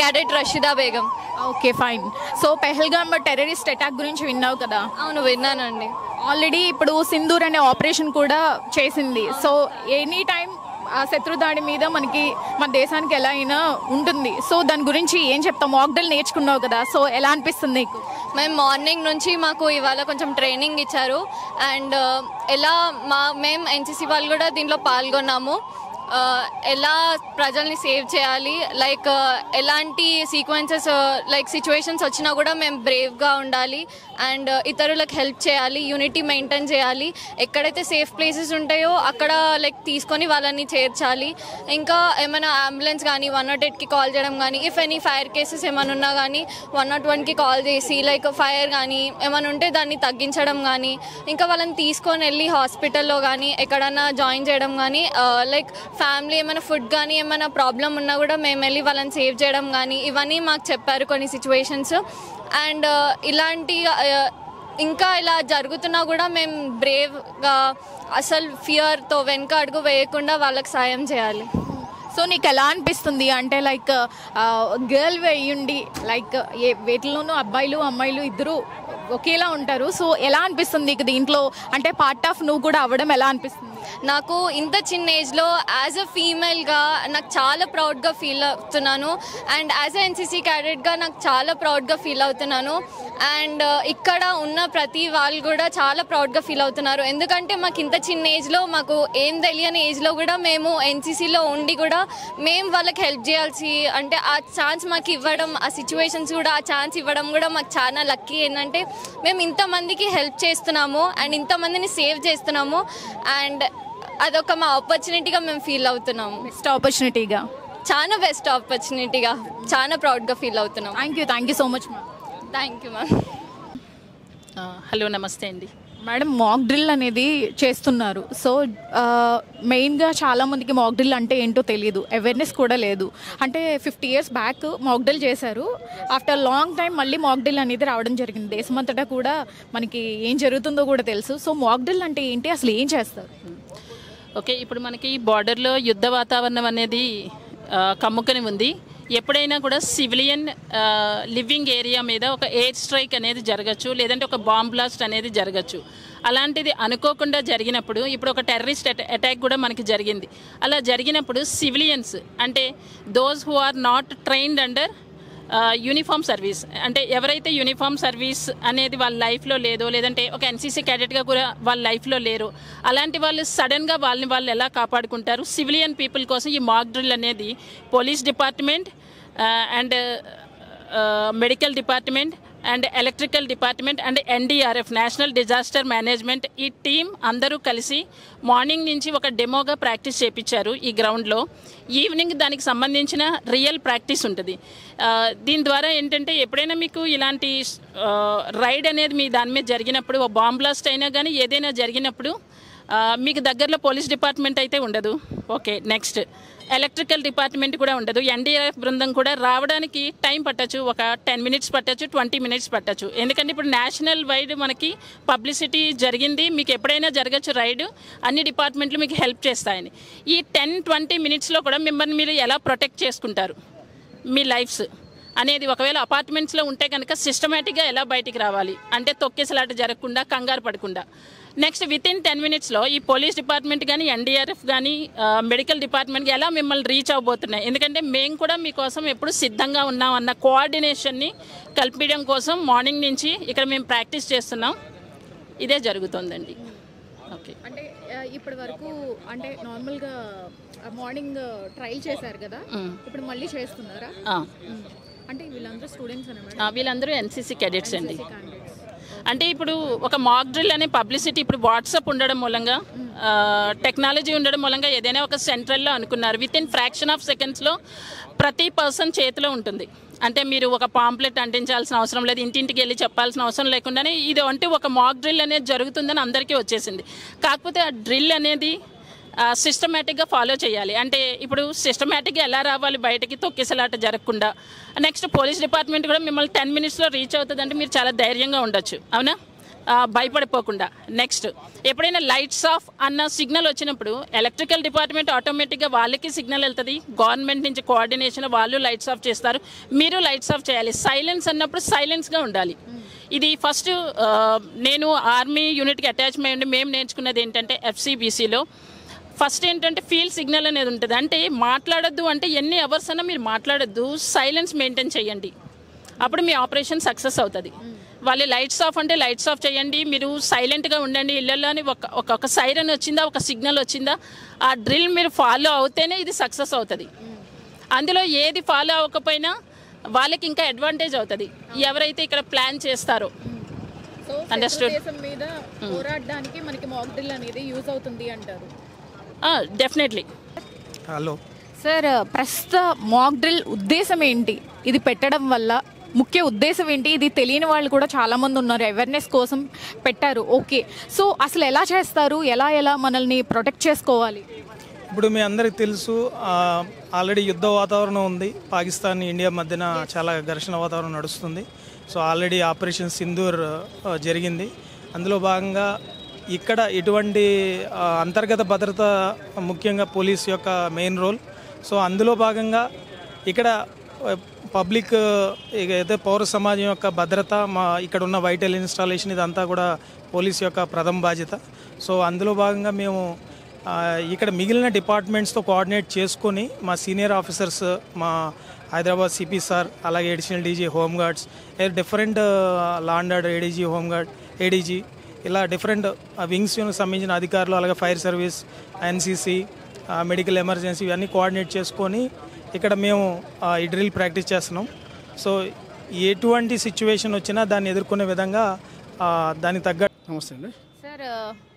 Cadet Rasheeda Begum. Okay fine. So Pahalgam terrorist attack గురించి విన్నావు కదా? అవును, విన్నానండి. ఆల్రెడీ ఇప్పుడు సింధూర్ అనే ఆపరేషన్ కూడా చేసింది. సో ఎనీ టైం ఆ శత్రుదాడి మీద మన దేశానికి ఎలా అయినా ఉంటుంది. సో దాని గురించి ఏం చెప్తాం? మాక్ డ్రిల్ నేర్చుకున్నావు కదా, సో ఎలా అనిపిస్తుంది నీకు? మేము మార్నింగ్ నుంచి మాకు ఇవాళ కొంచెం ట్రైనింగ్ ఇచ్చారు. అండ్ మేము ఎన్సీసీ వాళ్ళు కూడా దీంట్లో పాల్గొన్నాము. ఎలా ప్రజల్ని సేవ్ చేయాలి, లైక్ ఎలాంటి సీక్వెన్సెస్ లైక్ సిచ్యువేషన్స్ వచ్చినా కూడా మేము బ్రేవ్గా ఉండాలి అండ్ ఇతరులకు హెల్ప్ చేయాలి, యూనిటీ మెయింటైన్ చేయాలి. ఎక్కడైతే సేఫ్ ప్లేసెస్ ఉంటాయో అక్కడ లైక్ తీసుకొని వాళ్ళని చేర్చాలి. ఇంకా ఏమైనా అంబులెన్స్ కానీ 108కి కాల్ చేయడం కానీ, ఇఫ్ ఎనీ ఫైర్ కేసెస్ ఏమైనా ఉన్నా కానీ 101కి కాల్ చేసి లైక్ ఫైర్ కానీ ఏమైనా ఉంటే దాన్ని తగ్గించడం కానీ, ఇంకా వాళ్ళని తీసుకొని వెళ్ళి హాస్పిటల్లో కానీ ఎక్కడన్నా జాయిన్ చేయడం కానీ, లైక్ ఫ్యామిలీ ఏమైనా ఫుడ్ కానీ ఏమైనా ప్రాబ్లం ఉన్నా కూడా మేము వెళ్ళి వాళ్ళని సేవ్ చేయడం కానీ, ఇవన్నీ మాకు చెప్పారు కొన్ని సిచ్యువేషన్స్. అండ్ ఇలాంటి ఇంకా ఇలా జరుగుతున్నా కూడా మేము బ్రేవ్గా అసలు ఫియర్తో వెనక అడుగు వేయకుండా వాళ్ళకి సాయం చేయాలి. సో నీకు ఎలా అనిపిస్తుంది అంటే లైక్ గర్ల్ వేయండి, లైక్ వీటిలోనూ అబ్బాయిలు అమ్మాయిలు ఇద్దరు ఒకేలా ఉంటారు. సో ఎలా అనిపిస్తుంది నీకు దీంట్లో అంటే పార్ట్ ఆఫ్ నువ్వు కూడా అవ్వడం ఎలా అనిపిస్తుంది? నాకు ఇంత చిన్న ఏజ్లో యాజ్ అ ఫీమేల్గా నాకు చాలా ప్రౌడ్గా ఫీల్ అవుతున్నాను. అండ్ యాజ్ అ ఎన్సీసీ క్యాడెట్గా నాకు చాలా ప్రౌడ్గా ఫీల్ అవుతున్నాను. అండ్ ఇక్కడ ఉన్న ప్రతి వాళ్ళు కూడా చాలా ప్రౌడ్గా ఫీల్ అవుతున్నారు. ఎందుకంటే మాకు ఇంత చిన్న ఏజ్లో, మాకు ఏం తెలియని ఏజ్లో కూడా మేము ఎన్సీసీలో ఉండి కూడా మేము వాళ్ళకి హెల్ప్ చేయాల్సి అంటే ఆ ఛాన్స్ మాకు ఇవ్వడం, ఆ సిచ్యువేషన్స్ కూడా ఆ ఛాన్స్ ఇవ్వడం కూడా మాకు చాలా లక్కీ. ఏంటంటే మేము ఇంతమందికి హెల్ప్ చేస్తున్నాము అండ్ ఇంతమందిని సేవ్ చేస్తున్నాము. అండ్ అదొక మా ఆపర్చునిటీగా మేము ఫీల్ అవుతున్నాము. బెస్ట్ ఆపర్చునిటీగా, చాలా బెస్ట్ ఆపర్చునిటీగా చాలా ప్రౌడ్గా ఫీల్ అవుతున్నాం. Thank you so much ma'am. Thank you ma'am. Hello, నమస్తే అండి మేడం. మాక్ డ్రిల్ అనేది చేస్తున్నారు. సో మెయిన్గా చాలామందికి మాక్ డ్రిల్ అంటే ఏంటో తెలియదు, అవేర్నెస్ కూడా లేదు. అంటే 50 years బ్యాక్ మాక్ డ్రిల్ చేశారు. ఆఫ్టర్ లాంగ్ టైం మళ్ళీ మాక్ డ్రిల్ అనేది రావడం జరిగింది. దేశమంతటా కూడా మనకి ఏం జరుగుతుందో కూడా తెలుసు. సో మాక్ డ్రిల్ అంటే ఏంటి, అసలు ఏం చేస్తారు? ఓకే, ఇప్పుడు మనకి బార్డర్లో యుద్ధ వాతావరణం అనేది కమ్ముకొని ఉంది. ఎప్పుడైనా కూడా సివిలియన్ లివింగ్ ఏరియా మీద ఒక ఎయిర్ స్ట్రైక్ అనేది జరగచ్చు, లేదంటే ఒక బాంబ్ బ్లాస్ట్ అనేది జరగచ్చు. అలాంటిది అనుకోకుండా జరిగినప్పుడు, ఇప్పుడు ఒక టెర్రరిస్ట్ అటాక్ కూడా మనకి జరిగింది. అలా జరిగినప్పుడు సివిలియన్స్ అంటే those who are not trained under uniform service, అంటే ఎవరైతే యూనిఫామ్ సర్వీస్ అనేది వాళ్ళ లైఫ్లో లేదో, లేదంటే ఒక ఎన్సీసీ క్యాడెట్గా కూడా వాళ్ళ లైఫ్లో లేరు, అలాంటి వాళ్ళు సడన్గా వాళ్ళు ఎలా కాపాడుకుంటారు? సివిలియన్ పీపుల్ కోసం ఈ మాక్ డ్రిల్ అనేది police department and medical department and electrical department and NDRF national disaster management ఈ టీం అందరూ కలిసి మార్నింగ్ నుంచి ఒక డెమోగా ప్రాక్టీస్ చేయించారు ఈ గ్రౌండ్లో. ఈవినింగ్ దానికి సంబంధించిన రియల్ ప్రాక్టీస్ ఉంటుంది. దీని ద్వారా ఏంటంటే ఎప్పుడైనా మీకు ఇలాంటి రైడ్ అనేది మీ దాని మీద జరిగినప్పుడు, ఒక బాంబ్ బ్లాస్ట్ అయినా కానీ ఏదైనా జరిగినప్పుడు మీకు దగ్గరలో పోలీస్ డిపార్ట్మెంట్ అయితే ఉండదు. ఓకే, నెక్స్ట్ ఎలక్ట్రికల్ డిపార్ట్మెంట్ కూడా ఉండదు. ఎన్డీఆర్ఎఫ్ బృందం కూడా రావడానికి టైం పట్టచ్చు, ఒక 10 minutes పట్టచ్చు, 20 minutes పట్టచ్చు. ఎందుకంటే ఇప్పుడు నేషనల్ వైడ్ మనకి పబ్లిసిటీ జరిగింది, మీకు ఎప్పుడైనా జరగచ్చు రైడ్, అన్ని డిపార్ట్మెంట్లు మీకు హెల్ప్ చేస్తాయని. ఈ 10-20 minutesలో కూడా మిమ్మల్ని మీరు ఎలా ప్రొటెక్ట్ చేసుకుంటారు, మీ లైఫ్స్ అనేది ఒకవేళ అపార్ట్మెంట్స్లో ఉంటే కనుక సిస్టమేటిక్గా ఎలా బయటికి రావాలి అంటే తొక్కేసలాట జరగకుండా, కంగారు పడకుండా. నెక్స్ట్ వితిన్ 10 minutesలో ఈ పోలీస్ డిపార్ట్మెంట్ కానీ, ఎన్డీఆర్ఎఫ్ కానీ, మెడికల్ డిపార్ట్మెంట్కి ఎలా మిమ్మల్ని రీచ్ అవ్వబోతున్నాయి. ఎందుకంటే మేము కూడా మీకోసం ఎప్పుడు సిద్ధంగా ఉన్నాం అన్న కోఆర్డినేషన్ని కల్పించడం కోసం మార్నింగ్ నుంచి ఇక్కడ మేము ప్రాక్టీస్ చేస్తున్నాం. ఇదే జరుగుతుందండి. ఓకే, అంటే ఇప్పటి వరకు అంటే నార్మల్గా మార్నింగ్ ట్రైల్ చేశారు కదా, ఇప్పుడు మళ్ళీ చేస్తున్నారా? అంటే వీళ్ళందరూ స్టూడెంట్స్ అన్నమాట? వీళ్ళందరూ ఎన్సీసీ క్యాడెట్స్ అండి. అంటే ఇప్పుడు ఒక మాక్ డ్రిల్ అనే పబ్లిసిటీ ఇప్పుడు వాట్సాప్ ఉండడం మూలంగా, టెక్నాలజీ ఉండడం మూలంగా ఏదైనా ఒక సెంట్రల్లో అనుకున్నారు. వితిన్ ఫ్రాక్షన్ ఆఫ్ సెకండ్స్లో ప్రతి పర్సన్ చేతిలో ఉంటుంది. అంటే మీరు ఒక పాంప్లెట్ అంటించాల్సిన అవసరం లేదు, ఇంటింటికి వెళ్ళి చెప్పాల్సిన అవసరం లేకుండానే ఇది అంటే ఒక మాక్ డ్రిల్ అనేది జరుగుతుందని అందరికీ వచ్చేసింది. కాకపోతే ఆ డ్రిల్ అనేది సిస్టమేటిక్గా ఫాలో చేయాలి. అంటే ఇప్పుడు సిస్టమేటిక్గా ఎలా రావాలి బయటకి తొక్కేసలాట జరగకుండా. నెక్స్ట్ పోలీస్ డిపార్ట్మెంట్ కూడా మిమ్మల్ని 10 minutesలో రీచ్ అవుతుంది అంటే మీరు చాలా ధైర్యంగా ఉండొచ్చు, అవునా? భయపడిపోకుండా. నెక్స్ట్ ఎప్పుడైనా లైట్స్ ఆఫ్ అన్న సిగ్నల్ వచ్చినప్పుడు ఎలక్ట్రికల్ డిపార్ట్మెంట్ ఆటోమేటిక్గా వాళ్ళకి సిగ్నల్ వెళ్తుంది, గవర్నమెంట్ నుంచి కోఆర్డినేషన్ వాళ్ళు లైట్స్ ఆఫ్ చేస్తారు, మీరు లైట్స్ ఆఫ్ చేయాలి. సైలెన్స్ అన్నప్పుడు సైలెన్స్గా ఉండాలి. ఇది ఫస్ట్ నేను ఆర్మీ యూనిట్కి అటాచ్మెంట్ మేము నేర్చుకున్నది ఏంటంటే ఎఫ్సిబిసిలో ఫస్ట్ ఏంటంటే ఫీల్డ్ సిగ్నల్ అనేది ఉంటుంది. అంటే మాట్లాడొద్దు అంటే ఎన్ని అవర్స్ అన్నా మీరు మాట్లాడొద్దు, సైలెన్స్ మెయింటైన్ చేయండి, అప్పుడు మీ ఆపరేషన్ సక్సెస్ అవుతుంది. వాళ్ళు లైట్స్ ఆఫ్ అంటే లైట్స్ ఆఫ్ చేయండి, మీరు సైలెంట్గా ఉండండి. ఇళ్ళల్లోని ఒక సైరన్ వచ్చిందా, ఒక సిగ్నల్ వచ్చిందా, ఆ డ్రిల్ మీరు ఫాలో అవుతేనే ఇది సక్సెస్ అవుతుంది. అందులో ఏది ఫాలో అవ్వకపోయినా వాళ్ళకి ఇంకా అడ్వాంటేజ్ అవుతుంది ఎవరైతే ఇక్కడ ప్లాన్ చేస్తారో. అండర్స్టూడ్. మీద పోరాడడానికి మనకి మాక్ డ్రిల్ అనేది యూజ్ అవుతుంది అంటారు. డెఫినెట్లీ. హలో సార్, ప్రస్తుత మాక్ డ్రిల్ ఉద్దేశం ఏంటి? ఇది పెట్టడం వల్ల ముఖ్య ఉద్దేశం ఏంటి? ఇది తెలియని వాళ్ళు కూడా చాలామంది ఉన్నారు, అవేర్నెస్ కోసం పెట్టారు. ఓకే, సో అసలు ఎలా చేస్తారు, ఎలా మనల్ని ప్రొటెక్ట్ చేసుకోవాలి? ఇప్పుడు మీ అందరికి తెలుసు, ఆల్రెడీ యుద్ధ వాతావరణం ఉంది. పాకిస్తాన్ ఇండియా మధ్యన చాలా ఘర్షణ వాతావరణం నడుస్తుంది. సో ఆల్రెడీ ఆపరేషన్ సింధూర్ జరిగింది. అందులో భాగంగా ఇక్కడ ఇటువంటి అంతర్గత భద్రత ముఖ్యంగా పోలీస్ యొక్క మెయిన్ రోల్. సో అందులో భాగంగా ఇక్కడ పబ్లిక్ అయితే పౌర సమాజం యొక్క భద్రత, మా ఇక్కడ ఉన్న వైటల్ ఇన్స్టాలేషన్ ఇదంతా కూడా పోలీస్ యొక్క ప్రథమ బాధ్యత. సో అందులో భాగంగా మేము ఇక్కడ మిగిలిన డిపార్ట్మెంట్స్తో కోఆర్డినేట్ చేసుకొని మా సీనియర్ ఆఫీసర్స్, మా హైదరాబాద్ సిపి సార్, అలాగే additional DG home guards, different law and order ADG home guard, ADG, ఇలా డిఫరెంట్ వింగ్స్ సంబంధించిన అధికారులు, అలాగే fire service, NCC, medical emergency ఇవన్నీ కోఆర్డినేట్ చేసుకొని ఇక్కడ మేము ఈ డ్రిల్ ప్రాక్టీస్ చేస్తున్నాం. సో ఎటువంటి సిచ్యువేషన్ వచ్చినా దాన్ని ఎదుర్కొనే విధంగా దానికి తగ్గట్టు. నమస్తే అండి సార్,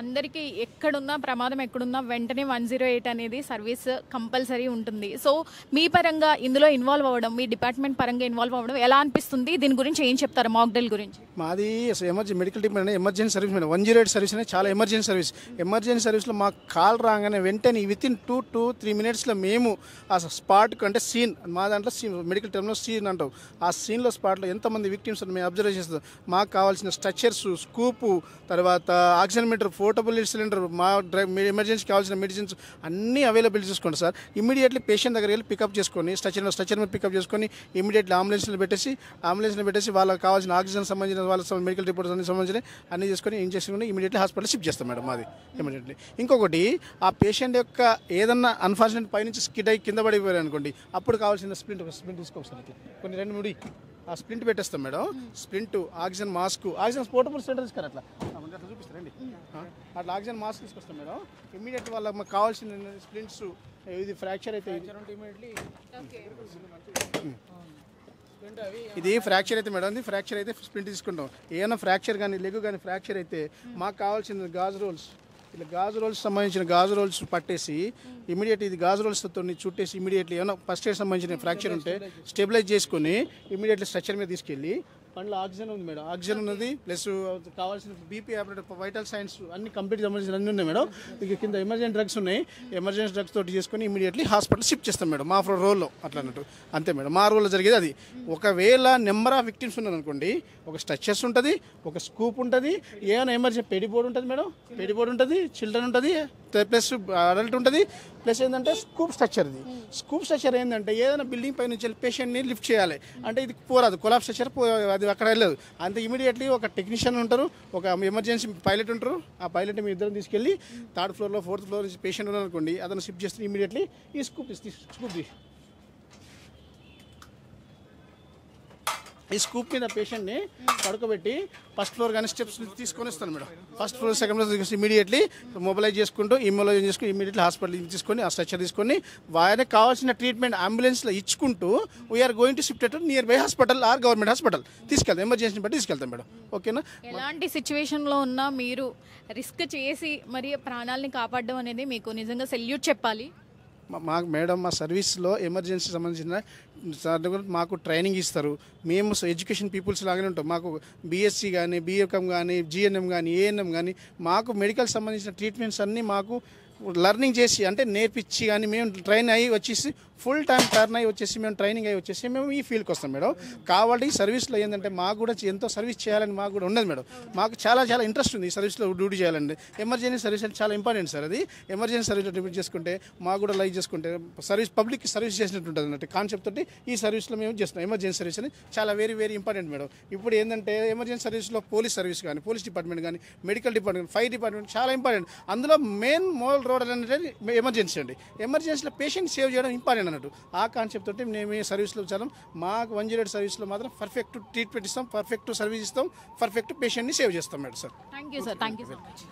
అందరికీ ఎక్కడున్నా ప్రమాదం ఎక్కడున్నా వెంటనే 108 అనేది సర్వీస్ కంపల్సరీ ఉంటుంది. సో మీ పరంగా ఇందులో ఇన్వాల్వ్ అవ్వడం, మీ డిపార్ట్మెంట్ పరంగా ఇన్వాల్వ్ అవ్వడం ఎలా అనిపిస్తుంది? దీని గురించి ఏం చెప్తారు మాక్ డ్రిల్ గురించి? మాది ఎమర్జెన్సీ మెడికల్ డిపార్ట్మెంట్ అనేది ఎమర్జెన్సీ సర్వీస్ మేడం. 108 సర్వీస్ అనేది చాలా ఎమర్జెన్సీ సర్వీస్. ఎమర్జెన్సీ సర్వీస్లో మాకు కాల్ రాగానే వెంటనే వితిన్ 2 to 3 minutesలో మేము ఆ స్పాట్కి, అంటే సీన్, మా దాంట్లో మెడికల్ టర్మ్లో సీన్ అంటాం, ఆ సీన్లో స్పాట్లో ఎంతమంది విక్టిమ్స్ మేము అబ్జర్వ్ చేస్తాం. మాకు కావాల్సిన స్ట్రక్చర్స్, స్కూపు, తర్వాత ఆక్సిజన్ మీటర్, పోర్టబుల్ సిలిండర్, మా ఎమర్జెన్సీ కావాల్సిన మెడిసిన్స్ అన్నీ అవైలబుల్ చేసుకోండి సార్. ఇమీడియట్లీ పేషెంట్ దగ్గరికి వెళ్ళి పికప్ చేసుకొని స్ట్రక్చర్ మీద పికప్ చేసుకొని ఇమీడియట్లీ అంబులెన్స్లో పెట్టేసి వాళ్ళకి కావాల్సిన ఆక్సిజన్ సంబంధించిన వాళ్ళ మెడికల్ రిపోర్ట్స్ అన్ని సంబంధించిన అన్ని చేసుకొని ఏం చేసుకుని ఇమీడియట్లీ హాస్పిటల్ షిఫ్ట్ చేస్తాం మేడం మాది ఇమీడియట్లీ. ఇంకొకటి, ఆ పేషెంట్ యొక్క ఏదన్నా అన్ఫార్చునేట్ పైనుంచి స్కిడ్ అయ్యి కింద పడిపోయారు అనుకోండి, అప్పుడు కావాల్సిన స్ప్లింట్ తీసుకోవచ్చు. కొన్ని 2-3 ఆ స్ప్లింట్ పెట్టేస్తాం madam. Splint, oxygen mask, oxygen portable cylinder తీసుకుని అట్లా చూపిస్తారండి. అట్లా ఆక్సిజన్ మాస్క్ తీసుకొస్తాం మేడం. ఇమీడియట్ వాళ్ళకి మాకు కావాల్సిన స్ప్లింట్స్, ఇది ఫ్రాక్చర్ అయితే ఇది ఫ్రాక్చర్ అయితే మేడం, ఇది ఫ్రాక్చర్ అయితే స్ప్లింట్ తీసుకుంటాం. ఏమైనా ఫ్రాక్చర్ కానీ లెగ్ కానీ ఫ్రాక్చర్ అయితే మాకు కావాల్సిన గాజు రోల్స్, ఇట్లా గాజు రోల్స్ సంబంధించిన గాజు రోల్స్ పట్టేసి ఇమీడియట్ ఇది గాజు రోల్స్తో చుట్టేసి ఇమీడియట్లీ ఏమైనా ఫస్ట్ ఎయిడ్ సంబంధించిన ఫ్రాక్చర్ ఉంటే స్టెబిలైజ్ చేసుకొని ఇమీడియట్లీ స్ట్రక్చర్ మీద తీసుకెళ్ళి, పండ్ల ఆక్సిజన్ ఉంది మేడం, ఆక్సిజన్ ఉన్నది ప్లస్ కావాల్సిన బీపీ ఆపరేటర్, వైటల్ సైన్స్ అన్ని కంప్లీట్ సంబంధించిన అన్నీ ఉన్నాయి మేడం. ఇక కింద ఎమర్జెన్సీ డ్రగ్స్ ఉన్నాయి, ఎమర్జెన్సీ డ్రగ్స్ తోటి చేసుకొని ఇమీడియట్లీ హాస్పిటల్ షిఫ్ట్ చేస్తాం మేడం. మా రోల్లో అట్లా అన్నట్టు అంతే మేడం, మా రోల్లో జరిగేది అది. ఒకవేళ నెంబర్ ఆఫ్ విక్టిమ్స్ ఉన్నారు అనుకోండి, ఒక స్ట్రక్చర్స్ ఉంటుంది, ఒక స్కూప్ ఉంటుంది, ఏమైనా ఎమర్జెన్సీ పెడిబోర్డ్ ఉంటుంది మేడం, పెడిబోర్డ్ ఉంటుంది, చిల్డ్రన్ ఉంటుంది, ప్లస్ అడల్ట్ ఉంటుంది, ప్లస్ ఏంటంటే స్కూప్ స్ట్రక్చర్. ఇది స్కూప్ స్ట్రక్చర్ ఏంటంటే ఏదైనా బిల్డింగ్ పై నుంచి పేషెంట్ని లిఫ్ట్ చేయాలి అంటే ఇది పోరాదు, కొలాప్ స్ట్రక్చర్ అది అక్కడ వెళ్ళదు. అంతే ఇమీడియట్లీ ఒక టెక్నీషియన్ ఉంటారు, ఒక ఎమర్జెన్సీ పైలట్ ఉంటారు. ఆ పైలట్ మీ ఇద్దరు తీసుకెళ్ళి 3rd floor 4th floor నుంచి పేషెంట్ ఉన్నారు అనుకోండి, అతను షిఫ్ట్ చేస్తే ఇమీడియట్లీ ఈ స్కూప్ మీద పేషెంట్ని పడుకోబెట్టి 1st floor కానీ స్టెప్స్ తీసుకొని వస్తాను madam. 1st floor 2nd floor తీసుకొని ఇమీడియట్లీ మొబిలైజ్ చేసుకుంటూ ఇమీడియట్లీ హాస్పిటల్ తీసుకొని ఆ స్ట్రక్చర్ తీసుకొని వారికి కావాల్సిన ట్రీట్మెంట్ అంబులెన్స్లో ఇచ్చుకుంటూ we are going to shift nearby hospital or government hospital తీసుకెళ్తాం, ఎమర్జెన్సీ బట్టి తీసుకెళ్తాం మేడం. ఓకేనా? ఎలాంటి సిచ్యువేషన్లో ఉన్నా మీరు రిస్క్ చేసి మరి ప్రాణాలని కాపాడడం అనేది మీకు నిజంగా సెల్యూట్ చెప్పాలి. మాకు మేడం మా సర్వీస్లో ఎమర్జెన్సీ సంబంధించిన మాకు ట్రైనింగ్ ఇస్తారు. మేము ఎడ్యుకేషన్ పీపుల్స్ లాగానే ఉంటాం. మాకు బీఎస్సీ కానీ, బీఎంకామ్ కానీ, జీఎన్ఎం కానీ, ఏఎన్ఎం కానీ మాకు మెడికల్ సంబంధించిన ట్రీట్మెంట్స్ అన్నీ మాకు లర్నింగ్ చేసి అంటే నేర్పించి కానీ మేము ట్రైన్ అయ్యి వచ్చేసి ఫుల్ టైం టర్న్ అయ్యి వచ్చేసి మేము ట్రైనింగ్ అయ్యి వచ్చేసి మేము ఈ ఫీల్డ్కి వస్తాం మేడం. కాబట్టి సర్వీస్లో ఏంటంటే మాకు కూడా ఎంతో సర్వీస్ చేయాలని మాకు కూడా ఉన్నది మేడం. మాకు చాలా చాలా ఇంట్రెస్ట్ ఉంది ఈ సర్వీస్లో డ్యూటీ చేయాలండి. ఎమర్జెన్సీ సర్వీస్ అంటే చాలా ఇంపార్టెంట్ సార్. అది ఎమర్జెన్సీ సర్వీస్లో డ్యూటీ చేసుకుంటే మాకు కూడా లైక్ చేసుకుంటే సర్వీస్ పబ్లిక్కి సర్వీస్ చేసినట్టు ఉంటుంది అన్నట్టు కాన్సెప్ట్ తోటి ఈ సర్వీస్లో మేము చేస్తున్నాం. ఎమర్జెన్సీ సర్వీస్ అని చాలా వెరీ వెరీ ఇంపార్టెంట్ మేడం. ఇప్పుడు ఏంటంటే ఎమర్జెన్సీ సర్వీస్లో పోలీస్ సర్వీస్ కానీ, పోలీస్ డిపార్ట్మెంట్ కానీ, మెడికల్ డిపార్ట్మెంట్, ఫైర్ డిపార్ట్మెంట్ చాలా ఇంపార్టెంట్. అందులో మెయిన్ మోల్ రోడ్ అనేది ఎమర్జెన్సీ అండి. ఎమర్జెన్సీలో పేషెంట్ సేవ్ చేయడం ఇంపార్టెంట్ అన్నట్టు. ఆ కాన్సెప్ట్ తోటి మేము ఈ సర్వీస్లో చాలా మాకు 108 సర్వీస్లో మాత్రం పర్ఫెక్ట్ ట్రీట్మెంట్ ఇస్తాం, పర్ఫెక్ట్ సర్వీస్ ఇస్తాం, పర్ఫెక్ట్ పేషెంట్ని సేవ్ చేస్తాం madam sir. Thank you sir, thank you so much.